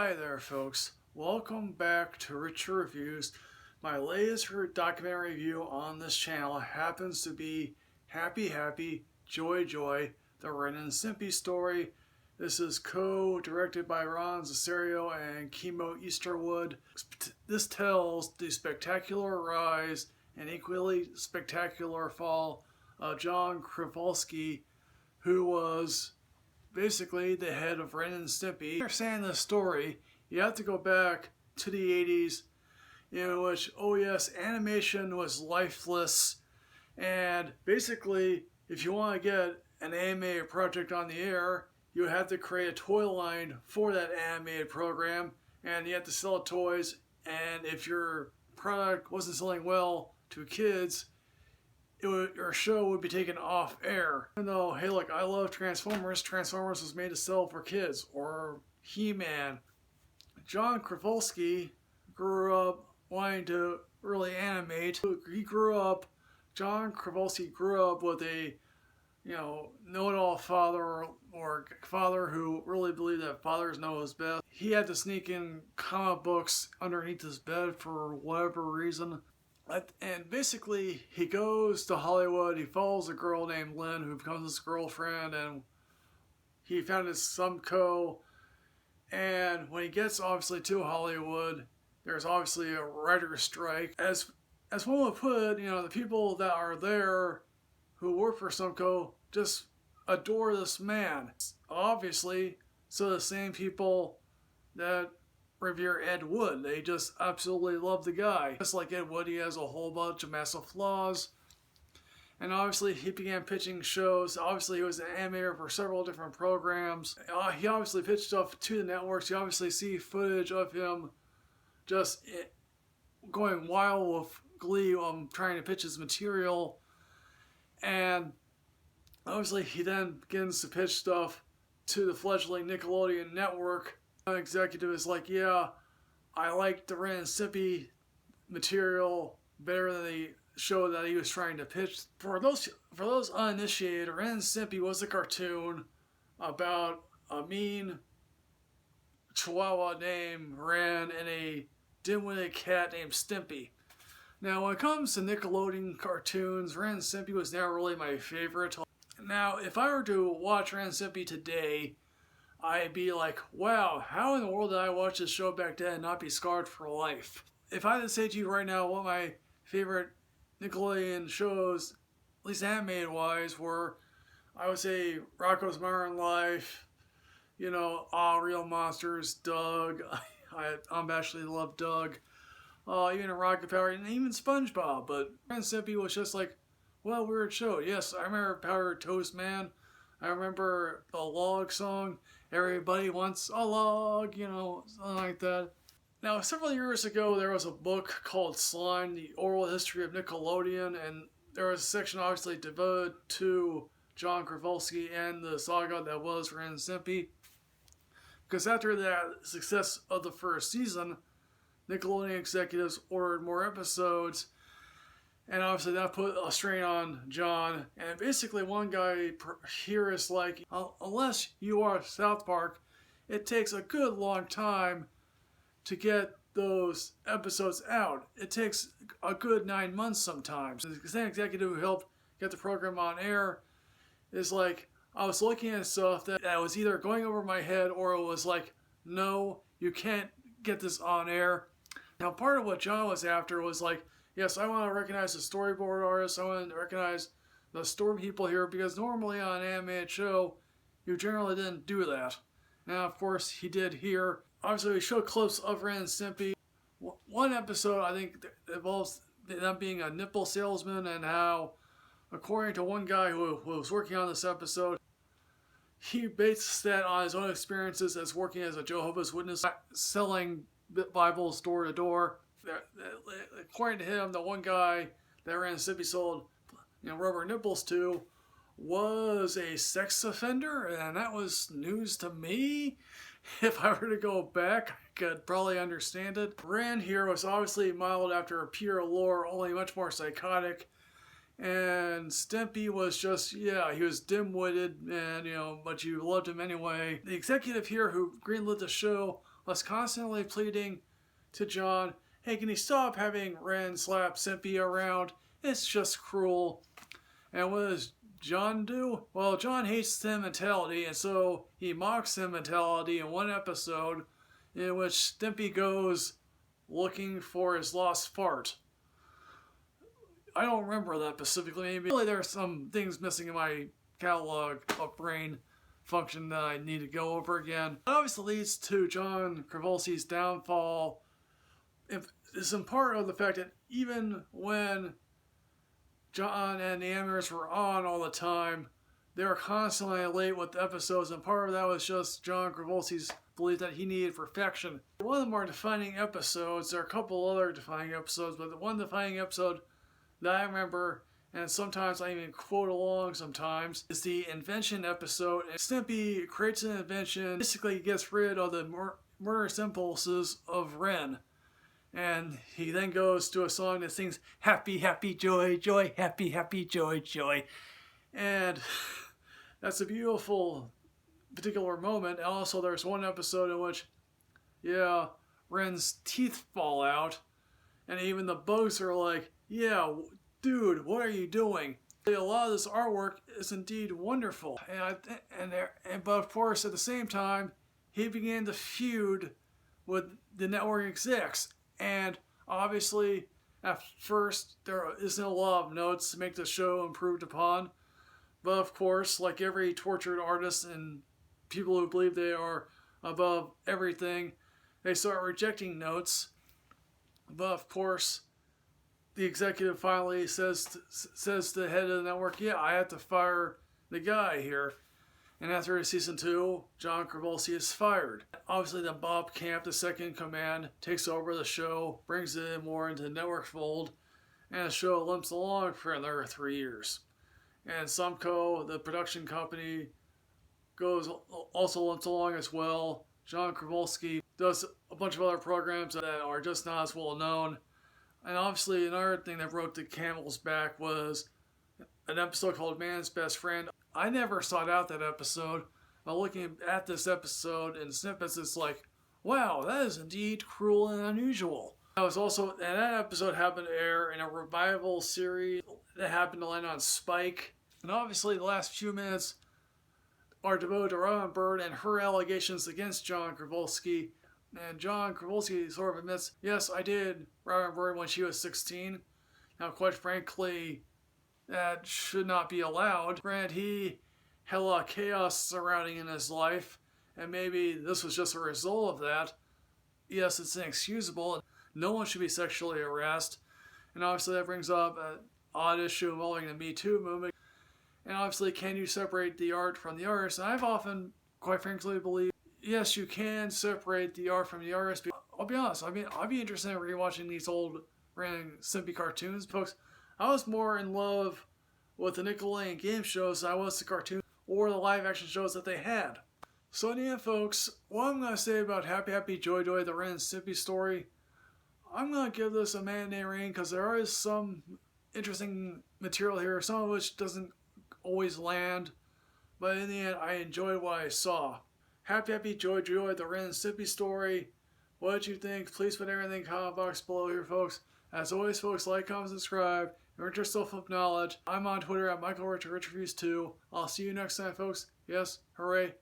Hi there, folks. Welcome back to Richer Reviews. My latest documentary review on this channel happens to be Happy Happy, Joy Joy, the Ren and Stimpy story. This is co-directed by Ron Cesario and Kimo Easterwood. This tells the spectacular rise and equally spectacular fall of John Kowalski, who was basically the head of Ren and Stimpy. To understand this story, you have to go back to the 80s, in which, oh yes, animation was lifeless, and basically, if you want to get an animated project on the air, you have to create a toy line for that animated program, and you have to sell toys, and if your product wasn't selling well to kids, your show would be taken off air. Even though, hey look, I love Transformers. Transformers was made to sell for kids. Or He-Man. John Kowalski grew up wanting to really animate. John Kowalski grew up with a, know-it-all father or father who really believed that fathers know his best. He had to sneak in comic books underneath his bed for whatever reason. And basically, he goes to Hollywood, he follows a girl named Lynn who becomes his girlfriend, and he found his Sumco. And when he gets, obviously, to Hollywood, there's obviously a writer's strike. As one would put it, the people that are there who work for Sumco just adore this man. Obviously, so the same people that revere Ed Wood. They just absolutely love the guy. Just like Ed Wood, he has a whole bunch of massive flaws. And obviously, he began pitching shows. Obviously, he was an animator for several different programs. He obviously pitched stuff to the networks. You obviously see footage of him just going wild with glee trying to pitch his material. And obviously, he then begins to pitch stuff to the fledgling Nickelodeon network. Executive is like, yeah, I like the Ren and Stimpy material better than the show that he was trying to pitch. For those uninitiated, Ren and Stimpy was a cartoon about a mean chihuahua named Ren and a dim-witted cat named Stimpy. Now, when it comes to Nickelodeon cartoons, Ren and Stimpy was never really my favorite. Now, if I were to watch Ren and Stimpy today, I'd be like, wow, how in the world did I watch this show back then and not be scarred for life? If I had to say to you right now what my favorite Nickelodeon shows, at least animated wise, were, I would say Rocko's Modern Life, Real Monsters, Doug. I actually love Doug. Even Rocket Power, and even SpongeBob. But Ren and Stimpy was just like, well, weird show. Yes, I remember Powdered Toast Man. I remember the log song. Everybody wants a log, something like that. Now, several years ago, there was a book called Slime, The Oral History of Nickelodeon, and there was a section obviously devoted to John Kowalski and the saga that was Ren and Stimpy. Because after the success of the first season, Nickelodeon executives ordered more episodes, and obviously that put a strain on John. And basically one guy here is like, unless you are South Park, it takes a good long time to get those episodes out. It takes a good 9 months sometimes. The same executive who helped get the program on air is like, I was looking at stuff that was either going over my head or it was like, no, you can't get this on air. Now part of what John was after was like, yes, I want to recognize the storyboard artists. I want to recognize the story people here, because normally on an animated show, you generally didn't do that. Now, of course, he did here. Obviously, we showed clips of Ren and Stimpy. One episode, I think, involves them being a nipple salesman, and how, according to one guy who was working on this episode, he based that on his own experiences as working as a Jehovah's Witness, selling Bibles door to door. According to him, the one guy that Ren and Stimpy sold rubber nipples to was a sex offender, and that was news to me. If I were to go back, I could probably understand it. Ren here was obviously modeled after Peter Lorre, only much more psychotic. And Stimpy was just, he was dim-witted, and, but you loved him anyway. The executive here who greenlit the show was constantly pleading to John, hey, can you stop having Ren slap Stimpy around? It's just cruel. And what does John do? Well, John hates sentimentality, and so he mocks sentimentality in one episode in which Stimpy goes looking for his lost fart. I don't remember that specifically. Maybe really there are some things missing in my catalog of brain function that I need to go over again. It obviously leads to John Kowalski's downfall. It's in part of the fact that even when John and the animators were on all the time, they were constantly late with the episodes, and part of that was just John Kowalski's belief that he needed perfection. One of the more defining episodes, there are a couple other defining episodes, but the one defining episode that I remember, and sometimes I even quote along sometimes, is the invention episode. And Stimpy creates an invention, basically gets rid of the murderous impulses of Ren. And he then goes to a song that sings happy, happy, joy, joy, happy, happy, joy, joy. And that's a beautiful particular moment. And also there's one episode in which, Ren's teeth fall out. And even the bugs are like, yeah, dude, what are you doing? A lot of this artwork is indeed wonderful. But of course, at the same time, he began to feud with the network execs. And obviously, at first, there isn't a lot of notes to make the show improved upon. But of course, like every tortured artist and people who believe they are above everything, they start rejecting notes. But of course, the executive finally says to the head of the network, yeah, I have to fire the guy here. And after season 2, John Kowalski is fired. Obviously, then Bob Camp, the second in command, takes over the show, brings it more into the network fold, and the show limps along for another 3 years. And Sumco, the production company, also limps along as well. John Kowalski does a bunch of other programs that are just not as well known. And obviously, another thing that broke the camel's back was an episode called Man's Best Friend. I never sought out that episode, but looking at this episode in snippets, it's like, wow, that is indeed cruel and unusual. And that episode happened to air in a revival series that happened to land on Spike. And obviously, the last few minutes are devoted to Robin Bird and her allegations against John Kowalski. And John Kowalski sort of admits, yes, I did Robin Bird when she was 16. Now, quite frankly, that should not be allowed. Granted, he had a lot of chaos surrounding in his life, and maybe this was just a result of that. Yes, it's inexcusable. No one should be sexually harassed. And obviously that brings up an odd issue involving the Me Too movement. And obviously, can you separate the art from the artist? And I've often, quite frankly, believed, yes, you can separate the art from the artist. But I'll be honest, I'd be interested in rewatching these old Ren and Stimpy cartoons. Folks, I was more in love with the Nickelodeon game shows than I was the cartoons or the live action shows that they had. So in the end, folks, what I'm going to say about Happy Happy Joy Joy, the Ren and Stimpy story, I'm going to give this a matinee rating because there is some interesting material here, some of which doesn't always land, but in the end, I enjoyed what I saw. Happy Happy Joy Joy, the Ren and Stimpy story. What did you think? Please put everything in the comment box below here, folks. As always, folks, like, comment, subscribe. Enrich yourself with knowledge. I'm on Twitter at MichaelRichRichReviews2. I'll see you next time, folks. Yes, hooray.